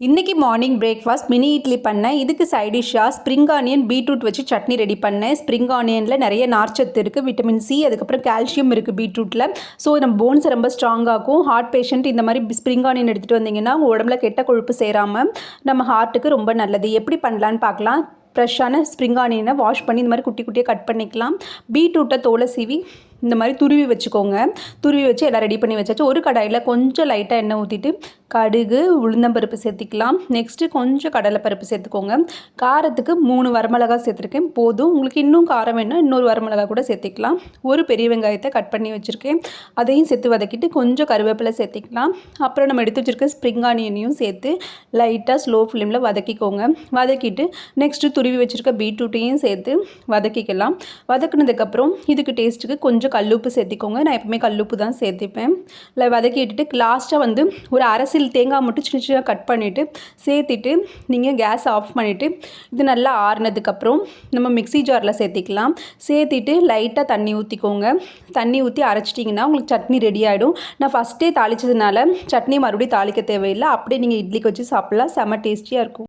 இன்றைக்கி morning breakfast mini idli பண்ணேன். இதுக்கு சைட் டிஷ்ஷாக ஸ்ப்ரிங் ஆனியன் பீட்ரூட் வச்சு சட்னி ரெடி பண்ணேன். ஸ்ப்ரிங் ஆனியனில் நிறைய நார்ச்சத்து இருக்குது, விட்டமின் சி, அதுக்கப்புறம் கால்சியம் இருக்குது பீட்ரூட்டில். ஸோ நம்ம போன்ஸை ரொம்ப ஸ்ட்ராங்காகும். ஹார்ட் பேஷண்ட் இந்த மாதிரி ஸ்ப்ரிங் ஆனியன் எடுத்துகிட்டு வந்தீங்கன்னா உங்கள் உடம்புல கெட்ட கொழுப்பு சேராமல் நம்ம ஹார்ட்டுக்கு ரொம்ப நல்லது. எப்படி பண்ணலான்னு பார்க்கலாம். ஃப்ரெஷ்ஷான ஸ்ப்ரிங் ஆனியனை வாஷ் பண்ணி இந்த மாதிரி குட்டி குட்டியாக கட் பண்ணிக்கலாம். பீட்ரூட்டை தோலை சீவி இந்த மாதிரி துருவி வச்சுக்கோங்க. துருவி வச்சு எல்லாம் ரெடி பண்ணி வச்சாச்சு. ஒரு கடாயில் கொஞ்சம் லைட்டாக எண்ணெய் ஊற்றிட்டு கடுகு, உளுந்தம்பருப்பு சேர்த்திக்கலாம். நெக்ஸ்ட்டு கொஞ்சம் கடலைப்பருப்பு சேர்த்துக்கோங்க. காரத்துக்கு 3 வரமிளகா சேர்த்துருக்கேன், போதும். உங்களுக்கு இன்னும் காரம் வேணும்னா இன்னொரு வரமிளகா கூட சேர்த்திக்கலாம். ஒரு பெரிய வெங்காயத்தை கட் பண்ணி வச்சுருக்கேன், அதையும் சேர்த்து வதக்கிட்டு கொஞ்சம் கருவேப்பிலை சேர்த்திக்கலாம். அப்புறம் நம்ம எடுத்து வச்சுருக்க ஸ்ப்ரிங் ஆனியனையும் சேர்த்து லைட்டாக ஸ்லோ ஃப்ளேமில் வதக்கிக்கோங்க. வதக்கிட்டு நெக்ஸ்ட்டு துருவி வச்சுருக்க பீட்ரூட்டையும் சேர்த்து வதக்கிக்கலாம். வதக்குனதுக்கப்புறம் இதுக்கு டேஸ்ட்டுக்கு கொஞ்சம் கல்லுப்பு சேர்த்திக்கோங்க. நான் எப்பவுமே கல்லுப்பு தான் சேர்த்திப்பேன். இல்லை வதக்கிட்டு லாஸ்ட்டாக ஒரு அரசில் தேங்காய் மட்டும் சின்ன சின்ன கட் பண்ணிவிட்டு சேர்த்திட்டு நீங்கள் கேஸ் ஆஃப் பண்ணிவிட்டு இது நல்லா ஆறுனதுக்கப்புறம் நம்ம மிக்ஸி ஜாரில் சேர்த்திக்கலாம். சேர்த்திட்டு லைட்டாக தண்ணி ஊற்றிக்கோங்க. தண்ணி ஊற்றி அரைச்சிட்டிங்கன்னா உங்களுக்கு சட்னி ரெடி ஆகிடும். நான் ஃபஸ்ட்டே தாளித்ததுனால சட்னி மறுபடியும் தாளிக்க தேவையில்லை. அப்படியே நீங்கள் இட்லிக்கு வச்சு சாப்பிட்லாம். செம்ம டேஸ்டியாக இருக்கும்.